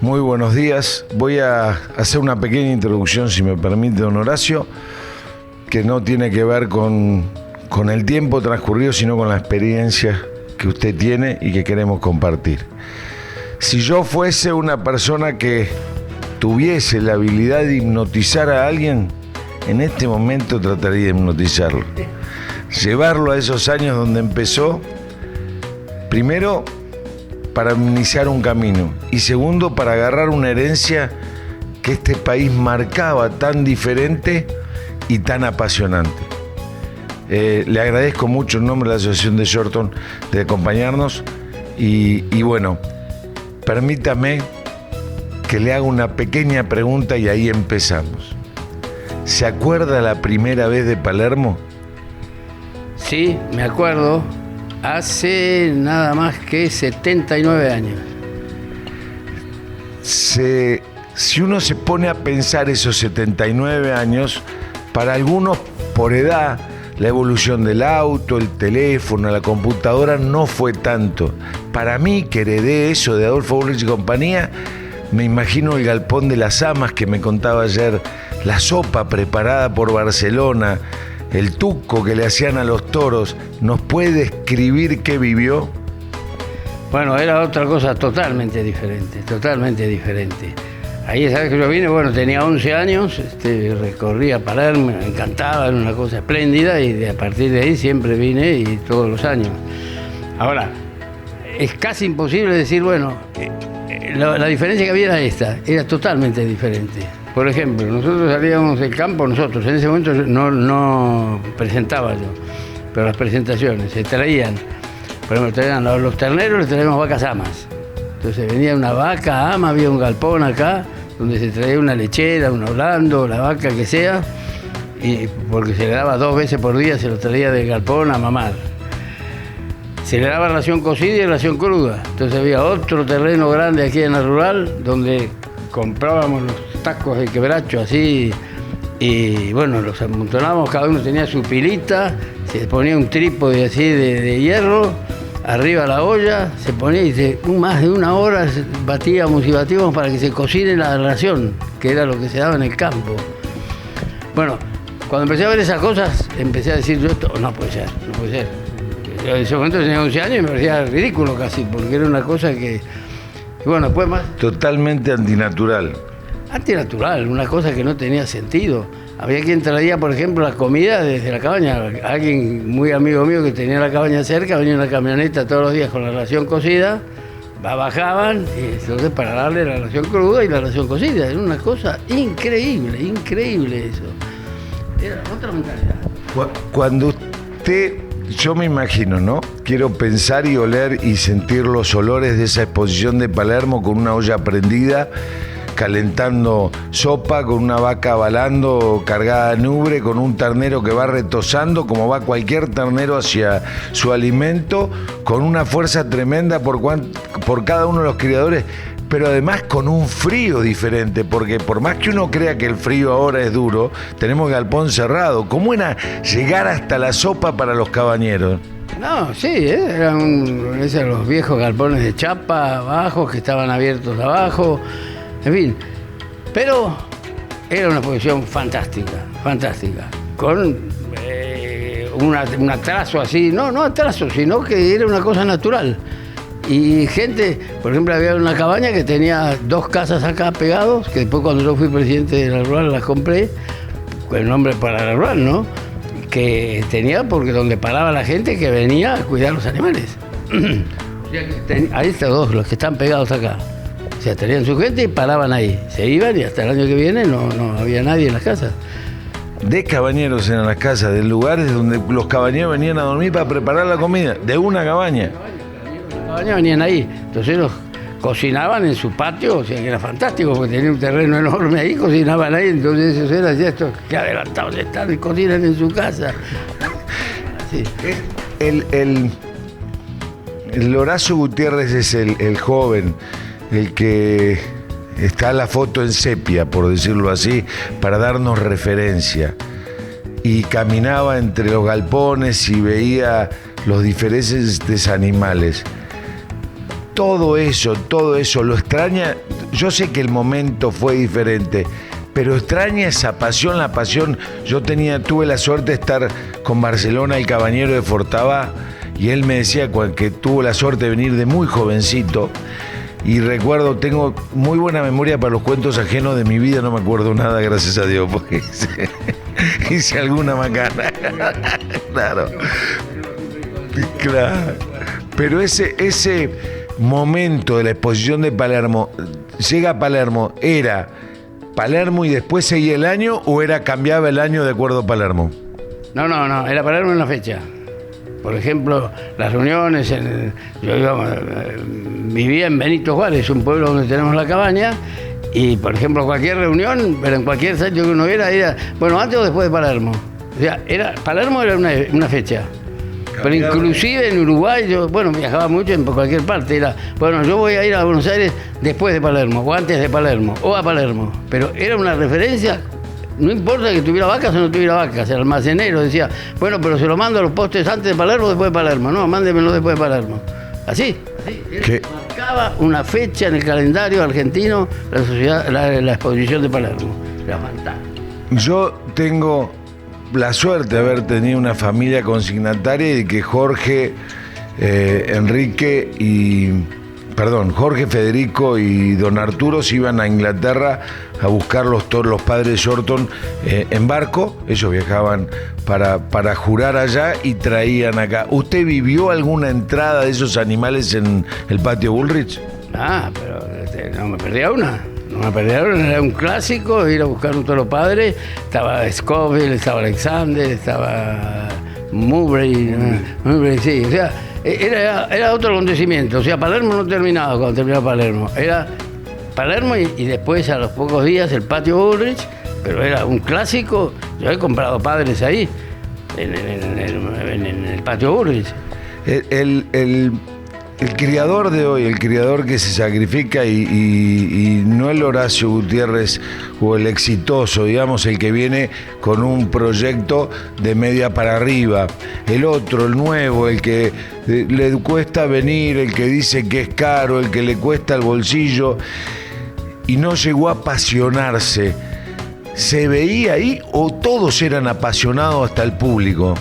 Muy buenos días. Voy a hacer una pequeña introducción, si me permite, don Horacio, que no tiene que ver con el tiempo transcurrido, sino con la experiencia que usted tiene y que queremos compartir. Si yo fuese una persona que tuviese la habilidad de hipnotizar a alguien, en este momento trataría de hipnotizarlo. Llevarlo a esos años donde empezó, primero, para iniciar un camino, y segundo, para agarrar una herencia que este país marcaba tan diferente y tan apasionante. Le agradezco mucho en nombre de la Asociación de Shorton de acompañarnos y bueno, permítame que le haga una pequeña pregunta y ahí empezamos. ¿Se acuerda la primera vez de Palermo? Sí, me acuerdo. Hace nada más que 79 años. Si uno se pone a pensar esos 79 años, para algunos por edad, la evolución del auto, el teléfono, la computadora no fue tanto. Para mí, que heredé eso de Adolfo Bullrich y compañía, me imagino el galpón de las amas que me contaba ayer, la sopa preparada por Barcelona, el tuco que le hacían a los toros. ¿Nos puede describir qué vivió? Bueno, era otra cosa totalmente diferente, totalmente diferente. Ahí, ¿sabes que yo vine? Bueno, tenía 11 años, recorría Palermo, me encantaba, era una cosa espléndida y a partir de ahí siempre vine y todos los años. Ahora, es casi imposible decir, bueno, la diferencia que había era esta, era totalmente diferente. Por ejemplo, nosotros salíamos del campo, en ese momento no presentaba yo, pero las presentaciones se traían, por ejemplo, traían los terneros, les traíamos vacas amas. Entonces venía una vaca ama, había un galpón acá, donde se traía una lechera, un Orlando, la vaca que sea, y porque se le daba 2 veces por día, se lo traía del galpón a mamar. Se le daba ración cocida y ración cruda. Entonces había otro terreno grande aquí en la rural, donde comprábamos los tacos de quebracho así, y bueno, los amontonábamos, cada uno tenía su pilita, se ponía un trípode así de hierro, arriba la olla, se ponía y más de 1 hora batíamos para que se cocine la ración, que era lo que se daba en el campo. Bueno, cuando empecé a ver esas cosas, empecé a decir yo, esto no puede ser. Yo en ese momento tenía 11 años y me parecía ridículo casi, porque era una cosa que, bueno, después más... Totalmente antinatural. Antinatural, una cosa que no tenía sentido. Había quien traía, por ejemplo, la comida desde la cabaña. Alguien muy amigo mío que tenía la cabaña cerca, venía una camioneta todos los días con la ración cocida, bajaban, y entonces para darle la ración cruda y la ración cocida. Era una cosa increíble eso. Era otra mentalidad. Cuando usted, yo me imagino, ¿no? Quiero pensar y oler y sentir los olores de esa exposición de Palermo con una olla prendida, calentando sopa, con una vaca balando cargada de nube, con un ternero que va retosando como va cualquier ternero hacia su alimento, con una fuerza tremenda por cada uno de los criadores, pero además con un frío diferente, porque por más que uno crea que el frío ahora es duro, tenemos galpón cerrado. ¿Cómo era llegar hasta la sopa para los cabañeros? No, sí, eran los viejos galpones de chapa abajo, que estaban abiertos abajo. En fin, pero era una exposición fantástica, con un atraso así, no atraso, sino que era una cosa natural. Y gente, por ejemplo, había una cabaña que tenía 2 casas acá pegados, que después cuando yo fui presidente de la rural las compré, con el nombre para la rural, ¿no? Que tenía porque donde paraba la gente que venía a cuidar los animales. O sea que ahí están 2, los que están pegados acá. O sea, tenían su gente y paraban ahí. Se iban y hasta el año que viene no había nadie en las casas. De cabañeros en las casas, de lugares donde los cabañeros venían a dormir para preparar la comida, de una cabaña. Las cabañas venían ahí. Entonces los cocinaban en su patio, o sea que era fantástico, porque tenía un terreno enorme ahí, cocinaban ahí. Entonces eso era así, estos que adelantados están y cocinan en su casa. Así. El Horacio Gutiérrez es el joven, el que está la foto en sepia, por decirlo así, para darnos referencia. Y caminaba entre los galpones y veía los diferentes animales. Todo eso, ¿lo extraña? yo sé que el momento fue diferente, pero extraña esa pasión, la pasión. Yo tuve la suerte de estar con Barcelona, el Cabañero de Fortabá, y él me decía que tuvo la suerte de venir de muy jovencito. Y recuerdo, tengo muy buena memoria para los cuentos ajenos de mi vida, no me acuerdo nada, gracias a Dios, porque hice alguna macana. Claro. Pero ese momento de la exposición de Palermo, llega a Palermo, ¿era Palermo y después seguía el año o cambiaba el año de acuerdo a Palermo? No, era Palermo en una fecha. Por ejemplo, las reuniones, vivía en Benito Juárez, un pueblo donde tenemos la cabaña, y por ejemplo cualquier reunión, pero en cualquier sitio que uno era, bueno, antes o después de Palermo. O sea, Palermo era una fecha. Pero inclusive en Uruguay, yo viajaba mucho en cualquier parte. Yo voy a ir a Buenos Aires después de Palermo, o antes de Palermo, o a Palermo. Pero era una referencia. No importa que tuviera vacas o no tuviera vacas, el almacenero decía, pero se lo mando a los postes antes de Palermo o después de Palermo. No, mándemelo después de Palermo. Así. Él marcaba una fecha en el calendario argentino, la exposición de Palermo. Era fantástico. Yo tengo la suerte de haber tenido una familia consignataria y de que Jorge Jorge, Federico y don Arturo se iban a Inglaterra a buscar los padres Shorton en barco. Ellos viajaban para jurar allá y traían acá. ¿Usted vivió alguna entrada de esos animales en el patio Bullrich? Pero no me perdía una. Era un clásico ir a buscar un toro padre. Estaba Scoville, estaba Alexander, estaba Mowbray, sí, o sea, era otro acontecimiento. O sea, Palermo no terminaba cuando terminaba Palermo. Era Palermo y después a los pocos días el patio Bullrich, pero era un clásico. Yo he comprado padres ahí, en el patio Bullrich. El criador de hoy, el criador que se sacrifica y no el Horacio Gutiérrez o el exitoso, digamos, el que viene con un proyecto de media para arriba. El otro, el nuevo, el que le cuesta venir, el que dice que es caro, el que le cuesta el bolsillo y no llegó a apasionarse. ¿Se veía ahí o todos eran apasionados hasta el público?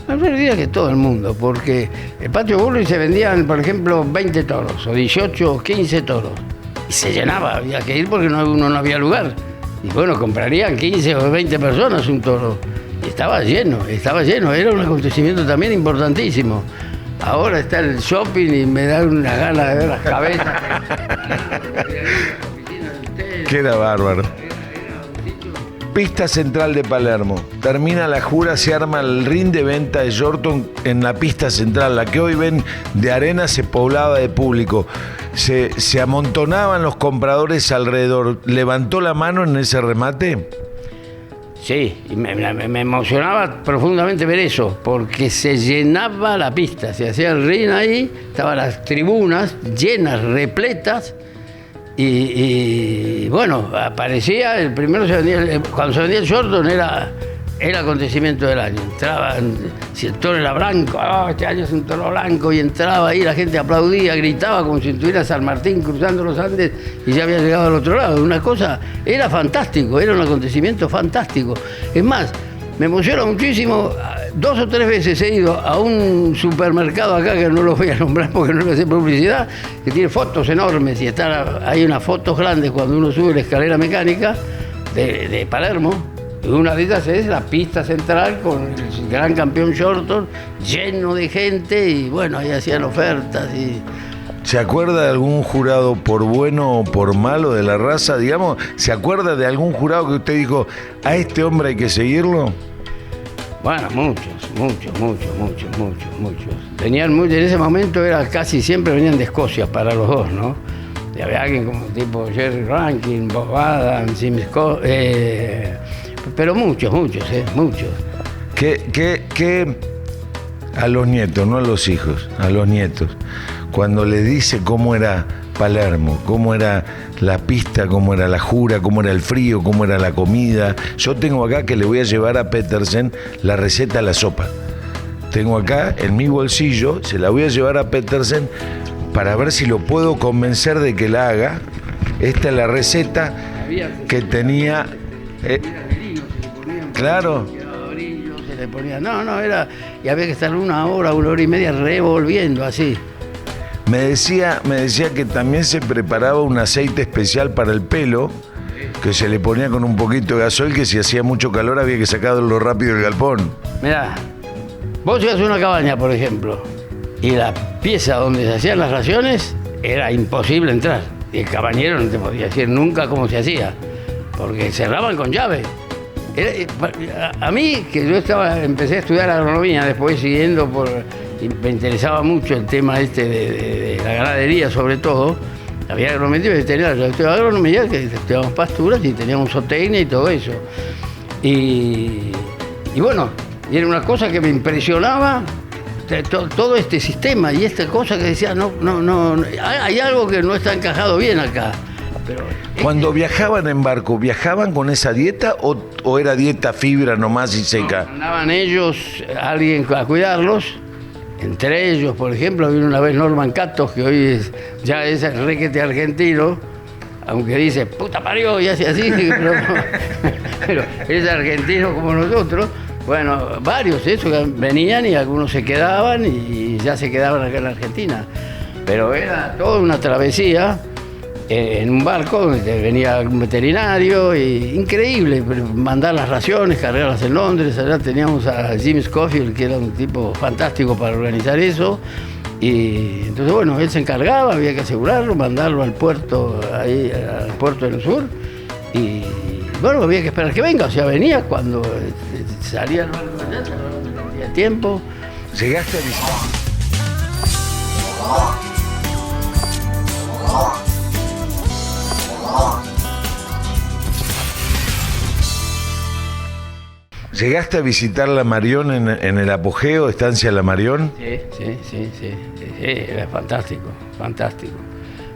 Me diría que todo el mundo, porque el patio Bullrich se vendían, por ejemplo, 20 toros, o 18 o 15 toros. Y se llenaba, había que ir porque no había lugar. Y comprarían 15 o 20 personas un toro. Y estaba lleno, era un acontecimiento también importantísimo. Ahora está el shopping y me da una gana de ver las cabezas. Queda bárbaro. Pista central de Palermo. Termina la jura, se arma el ring de venta de Shorton en la pista central. La que hoy ven de arena se poblaba de público. Se amontonaban los compradores alrededor. ¿Levantó la mano en ese remate? Sí, y me emocionaba profundamente ver eso, porque se llenaba la pista. Se hacía el ring ahí, estaban las tribunas llenas, repletas. Y aparecía, el primero cuando se vendía el Shorton era el acontecimiento del año. Entraban, si el toro era blanco, este año es un toro blanco, y entraba ahí, la gente aplaudía, gritaba como si estuviera San Martín cruzando los Andes y ya había llegado al otro lado. Una cosa, era fantástico, era un acontecimiento fantástico. Es más, me emociona muchísimo. 2 o 3 veces he ido a un supermercado acá, que no lo voy a nombrar porque no le voy a hacer publicidad, que tiene fotos enormes y hay unas fotos grandes cuando uno sube la escalera mecánica de Palermo. Y una de ellas es la pista central con el gran campeón Shorton, lleno de gente, y ahí hacían ofertas. ¿Se acuerda de algún jurado por bueno o por malo de la raza, digamos? ¿Se acuerda de algún jurado que usted dijo, a este hombre hay que seguirlo? Muchos. En ese momento casi siempre venían de Escocia para los dos, ¿no? Y había alguien como tipo Jerry Rankin, Bob Adams, Jim Scott, pero muchos. Que a los nietos, no a los hijos, a los nietos, cuando le dice cómo era Palermo, cómo era la pista, cómo era la jura, cómo era el frío, cómo era la comida. Yo tengo acá que le voy a llevar a Petersen la receta de la sopa. Tengo acá en mi bolsillo, se la voy a llevar a Petersen para ver si lo puedo convencer de que la haga, esta es la receta que tenía. Claro. Se le ponía, era, y había que estar una hora y media revolviendo así. Me decía que también se preparaba un aceite especial para el pelo, que se le ponía con un poquito de gasoil, que si hacía mucho calor había que sacarlo rápido del galpón. Mirá, vos ibas a una cabaña, por ejemplo, y la pieza donde se hacían las raciones era imposible entrar. Y el cabañero no te podía decir nunca cómo se hacía, porque cerraban con llave. A mí, que yo empecé a estudiar agronomía, después siguiendo y me interesaba mucho el tema de la ganadería sobre todo. Había agronomía y veterinaria. Yo estudiaba agronomía, que estudiábamos pasturas y teníamos zootecnia y todo eso. Y bueno, y era una cosa que me impresionaba, todo este sistema y esta cosa que decía, no, hay algo que no está encajado bien acá. Pero cuando viajaban en barco, ¿viajaban con esa dieta o era dieta fibra nomás y seca? Mandaban ellos, alguien a cuidarlos. Entre ellos, por ejemplo, vino una vez Norman Catos, que hoy ya es el requete argentino, aunque dice, puta parió, y hace así, pero es argentino como nosotros. Bueno, varios, eso, venían y algunos se quedaban y ya se quedaban acá en la Argentina. Pero era toda una travesía en un barco donde venía un veterinario, increíble, mandar las raciones, cargarlas en Londres. Allá teníamos a Jim Scofield, que era un tipo fantástico para organizar eso. Y entonces, bueno, él se encargaba, había que asegurarlo, mandarlo al puerto, ahí al puerto del sur. Y bueno, había que esperar que venga, o sea, venía cuando salía el barco allá, no tenía tiempo. ¿Llegaste a visitar? ¿Llegaste a visitar La Marión en el apogeo, Estancia La Marión? Sí, era fantástico.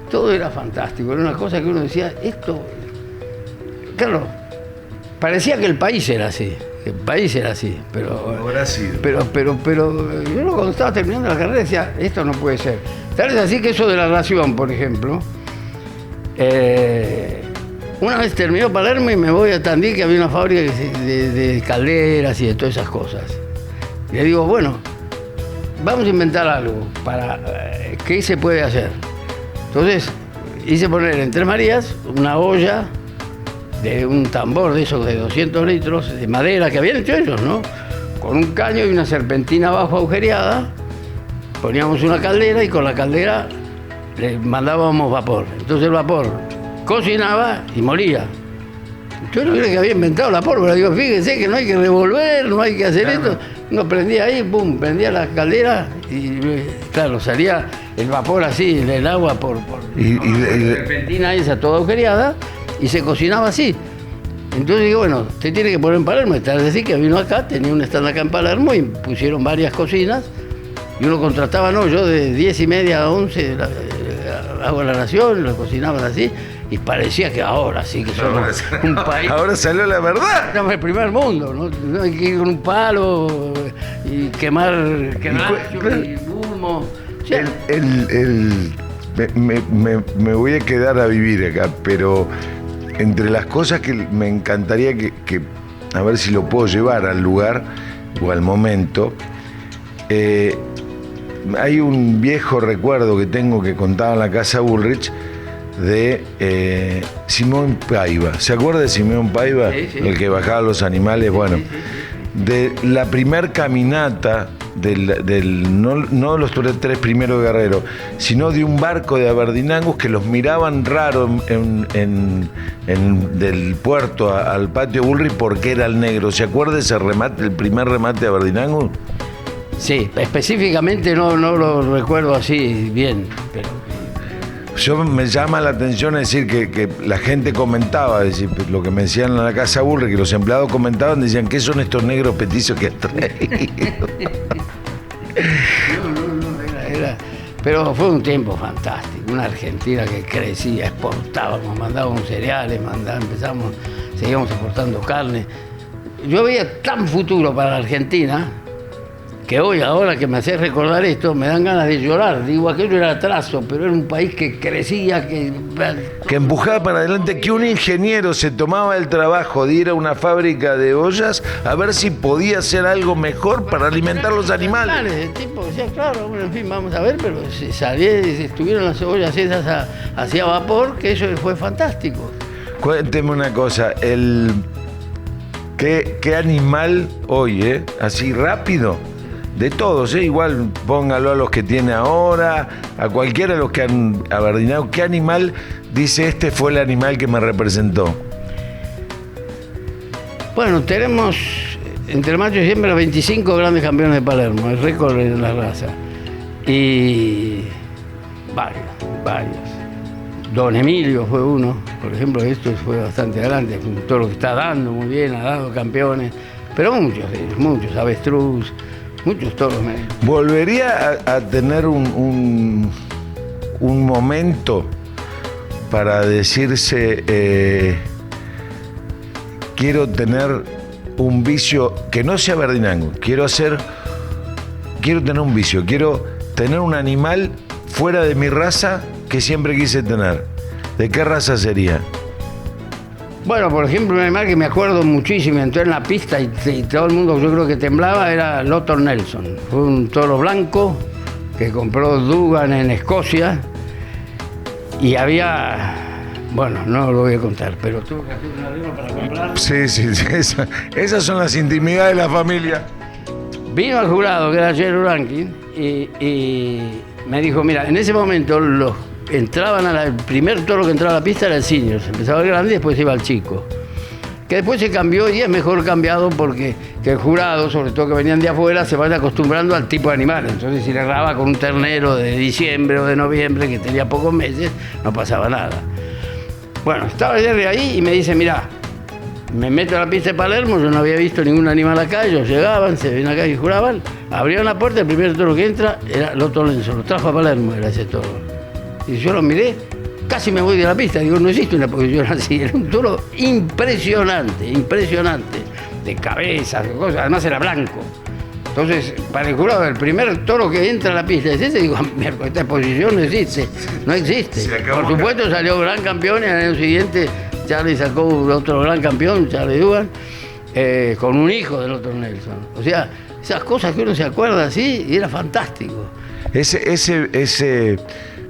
Todo era fantástico, era una cosa que uno decía, esto, claro, parecía que el país era así, pero yo cuando estaba terminando la carrera decía, esto no puede ser. Tal vez así que eso de la ración, por ejemplo, una vez terminó Palermo y me voy a Tandil, que había una fábrica de calderas y de todas esas cosas. Y le digo, bueno, vamos a inventar algo para ¿qué se puede hacer? Entonces hice poner en Tres Marías una olla de un tambor de esos de 200 litros de madera que habían hecho ellos, ¿no? Con un caño y una serpentina abajo agujereada. Poníamos una caldera y con la caldera le mandábamos vapor. Entonces el vapor cocinaba y molía. Yo no creía que había inventado la pólvora. Digo, fíjense que no hay que revolver, no hay que hacer esto. Uno prendía ahí, pum, prendía la caldera y claro, salía el vapor así, el agua por la serpentina esa toda agujereada y se cocinaba así. Entonces digo, bueno, usted tiene que poner en Palermo. Es decir, que vino acá, tenía un stand acá en Palermo y pusieron varias cocinas y uno contrataba, yo de 10:30 a 11 hago la ración, lo cocinaban así. Y parecía que ahora sí que somos un país. Ahora salió la verdad. Estamos en el primer mundo, ¿no? Hay que ir con un palo y quemar y humo. O sea, me voy a quedar a vivir acá, pero entre las cosas que me encantaría que a ver si lo puedo llevar al lugar o al momento, hay un viejo recuerdo que tengo que contaba en la casa Bullrich de Simón Paiva. ¿Se acuerda de Simón Paiva? Sí. El que bajaba los animales. Bueno, de la primer caminata no de los tres primeros guerreros, sino de un barco de Aberdeen que los miraban raro del puerto al patio Bullrich porque era el negro. ¿Se acuerda ese remate, el primer remate de Aberdeen? Sí, específicamente no lo recuerdo así bien, pero me llama la atención decir que la gente comentaba, decir, lo que me decían en la casa Bullrich, que los empleados comentaban, decían, ¿qué son estos negros petizos que has traído? Era. Pero fue un tiempo fantástico, una Argentina que crecía, exportábamos, mandábamos cereales, seguíamos exportando carne. Yo veía tan futuro para la Argentina que hoy, ahora que me haces recordar esto, me dan ganas de llorar. Digo, aquello era atraso, pero era un país que crecía, que empujaba para adelante, que un ingeniero se tomaba el trabajo de ir a una fábrica de ollas a ver si podía hacer algo mejor para alimentar los animales. El tipo decía, claro, bueno, en fin, vamos a ver, pero estuvieron las ollas esas hacia vapor, que eso fue fantástico. Cuénteme una cosa, ¿qué animal hoy, así rápido? De todos, igual póngalo a los que tiene ahora, a cualquiera de los que han aberdinado. ¿Qué animal dice este fue el animal que me representó? Bueno, tenemos entre macho y hembra 25 grandes campeones de Palermo, el récord de la raza. Y varios. Don Emilio fue uno, por ejemplo, esto fue bastante grande, un toro que está dando muy bien, ha dado campeones, pero muchos, avestruz. Muchos toros. ¿Volvería a tener un momento para decirse quiero tener un vicio que no sea verdinango, quiero tener un vicio, quiero tener un animal fuera de mi raza que siempre quise tener? ¿De qué raza sería? Bueno, por ejemplo, un animal que me acuerdo muchísimo, entré en la pista y todo el mundo, yo creo que temblaba, era Lotto Nelson. Fue un toro blanco que compró Dugan en Escocia y había, bueno, no lo voy a contar, pero tuve que hacer un arreglo para comprar. Sí, esas son las intimidades de la familia. Vino al jurado, que era Jerry Rankin, y me dijo, mira, en ese momento el primer toro que entraba a la pista era el senior, se empezaba el grande y después iba el chico. Que después se cambió y es mejor cambiado porque que el jurado, sobre todo que venían de afuera, se van acostumbrando al tipo de animal. Entonces si le agarraba con un ternero de diciembre o de noviembre que tenía pocos meses, no pasaba nada. Bueno, estaba Jerry ahí y me dice, mira, me meto a la pista de Palermo, yo no había visto ningún animal acá, ellos llegaban, se ven acá y juraban, abrieron la puerta, el primer toro que entra era Lotto Nelson, lo trajo a Palermo, era ese toro. Y yo lo miré, casi me voy de la pista, digo, no existe una posición así, era un toro impresionante, de cabeza, de cosas, además era blanco. Entonces, para el jurado, el primer toro que entra a la pista es ese, digo, esta posición no existe. Por supuesto salió gran campeón y al año siguiente Charlie sacó otro gran campeón, Charlie Dugan, con un hijo del otro Nelson. O sea, esas cosas que uno se acuerda así, y era fantástico. Ese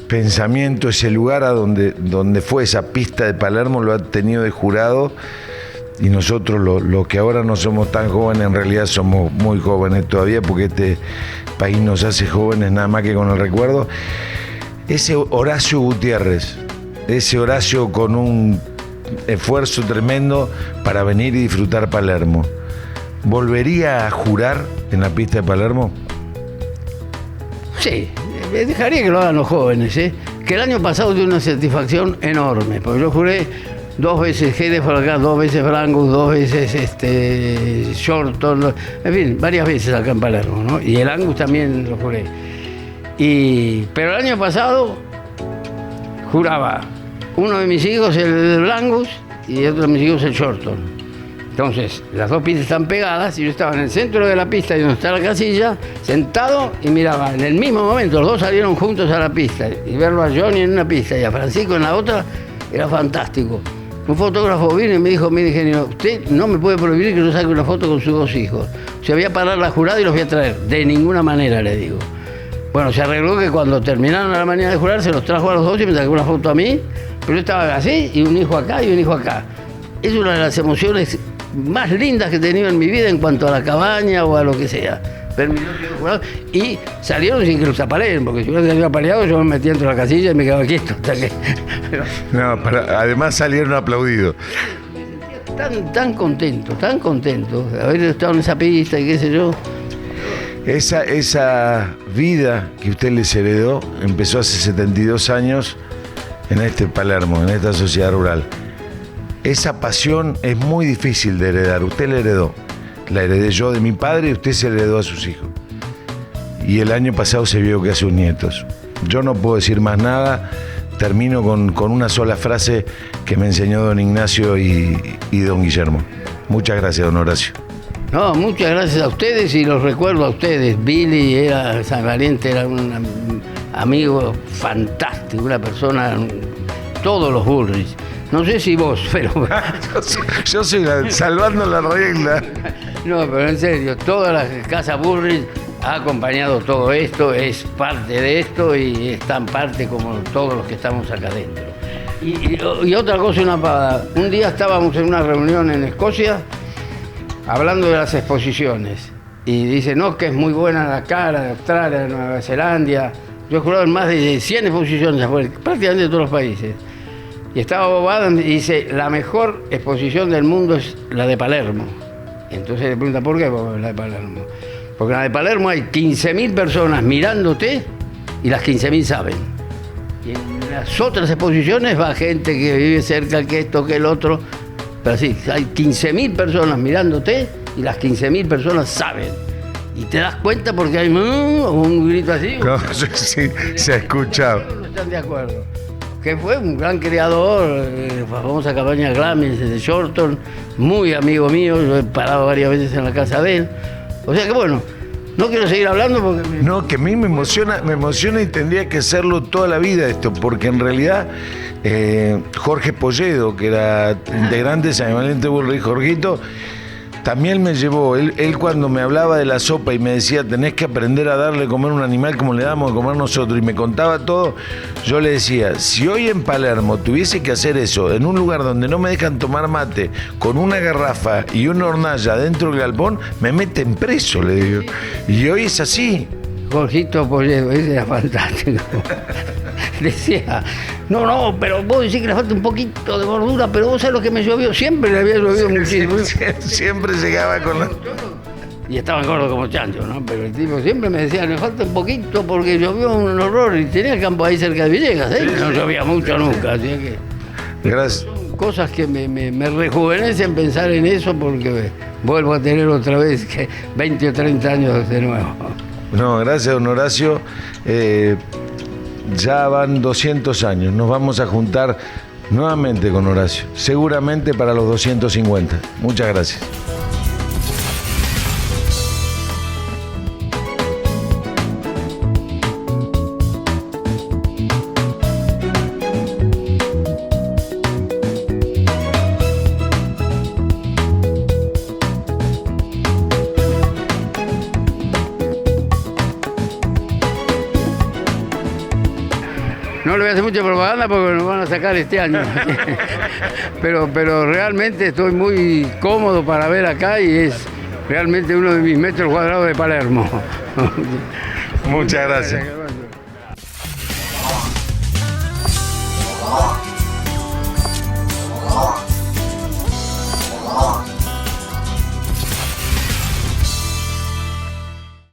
pensamiento, ese lugar a donde fue esa pista de Palermo lo ha tenido de jurado, y nosotros los que ahora no somos tan jóvenes, en realidad somos muy jóvenes todavía, porque este país nos hace jóvenes nada más que con el recuerdo. Ese Horacio Gutiérrez, ese Horacio con un esfuerzo tremendo para venir y disfrutar Palermo, ¿volvería a jurar en la pista de Palermo? Sí, dejaría que lo hagan los jóvenes, que el año pasado dio una satisfacción enorme, porque yo juré 2 veces Jerez por acá, 2 veces Brangus, 2 veces Shorton, en fin, varias veces acá en Palermo, ¿no? Y el Angus también lo juré. Pero el año pasado juraba uno de mis hijos el Brangus y otro de mis hijos el Shorton. Entonces, las 2 pistas están pegadas y yo estaba en el centro de la pista y donde está la casilla, sentado y miraba. En el mismo momento, los 2 salieron juntos a la pista y verlo a Johnny en una pista y a Francisco en la otra era fantástico. Un fotógrafo vino y me dijo, mire ingeniero, usted no me puede prohibir que yo saque una foto con sus 2 hijos. Se voy a parar la jurada y los voy a traer. De ninguna manera, le digo. Bueno, se arregló que cuando terminaron a la mañana de jurar, se los trajo a los 2 y me sacó una foto a mí, pero yo estaba así, y un hijo acá y un hijo acá. Es una de las emociones más lindas que he tenido en mi vida en cuanto a la cabaña o a lo que sea. Y salieron sin que los apalearan, porque si hubiera salido apaleado yo me metía dentro de la casilla y me quedaba quieto. Hasta que... No, además salieron aplaudidos. Me sentía tan contento de haber estado en esa pista y qué sé yo. Esa vida que usted les heredó empezó hace 72 años en este Palermo, en esta sociedad rural. Esa pasión es muy difícil de heredar. Usted la heredó. La heredé yo de mi padre y usted se heredó a sus hijos. Y el año pasado se vio que a sus nietos. Yo no puedo decir más nada. Termino con una sola frase que me enseñó don Ignacio y don Guillermo. Muchas gracias, don Horacio. No, muchas gracias a ustedes y los recuerdo a ustedes. Billy San Valiente era un amigo fantástico, una persona, todos los Bullrich. No sé si vos, pero... yo soy salvando la regla. No, pero en serio, toda la casa Bullrich ha acompañado todo esto, es parte de esto y es tan parte como todos los que estamos acá adentro. Y otra cosa, una pavada. Un día estábamos en una reunión en Escocia hablando de las exposiciones y dice, no, que es muy buena la cara de Australia, de Nueva Zelanda. Yo he jurado en más de 100 exposiciones, prácticamente de todos los países. Y estaba Bob Adams y dice, la mejor exposición del mundo es la de Palermo. Entonces le pregunta, ¿por qué la de Palermo? Porque en la de Palermo hay 15.000 personas mirándote y las 15.000 saben. Y en las otras exposiciones va gente que vive cerca, que esto, que el otro. Pero sí, hay 15.000 personas mirándote y las 15.000 personas saben. Y te das cuenta porque hay un grito así. No, sí, se ha escuchado. No están de acuerdo. Que fue un gran creador de la famosa cabaña Glamis de Shorton, muy amigo mío, yo he parado varias veces en la casa de él. O sea que bueno, no quiero seguir hablando porque... No, que a mí me emociona y tendría que serlo toda la vida esto, porque en realidad Jorge Polledo, que era integrante de San Valiente Bullrich, Jorgito, también me llevó, él cuando me hablaba de la sopa y me decía, tenés que aprender a darle a comer a un animal como le damos a comer nosotros, y me contaba todo, yo le decía, si hoy en Palermo tuviese que hacer eso, en un lugar donde no me dejan tomar mate, con una garrafa y una hornalla dentro del galpón, me meten preso, le digo. Y hoy es así. Jorgito Polledo, ese era fantástico. Decía, no, pero vos decís que le falta un poquito de gordura, pero vos sabés lo que me llovió, siempre le había llovido muchísimo. Siempre llegaba con la... Y estaba gordo como chancho, ¿no? Pero el tipo siempre me decía, le falta un poquito porque llovió un horror y tenía el campo ahí cerca de Villegas, ¿eh? No llovía mucho nunca, así que... Gracias. Son cosas que me rejuvenecen pensar en eso porque vuelvo a tener otra vez que 20 o 30 años de nuevo. No, gracias, don Horacio. Ya van 200 años. Nos vamos a juntar nuevamente con Horacio. Seguramente para los 250. Muchas gracias. No le voy a hacer mucha propaganda porque nos van a sacar este año. pero realmente estoy muy cómodo para ver acá y es realmente uno de mis metros cuadrados de Palermo. Muchas gracias.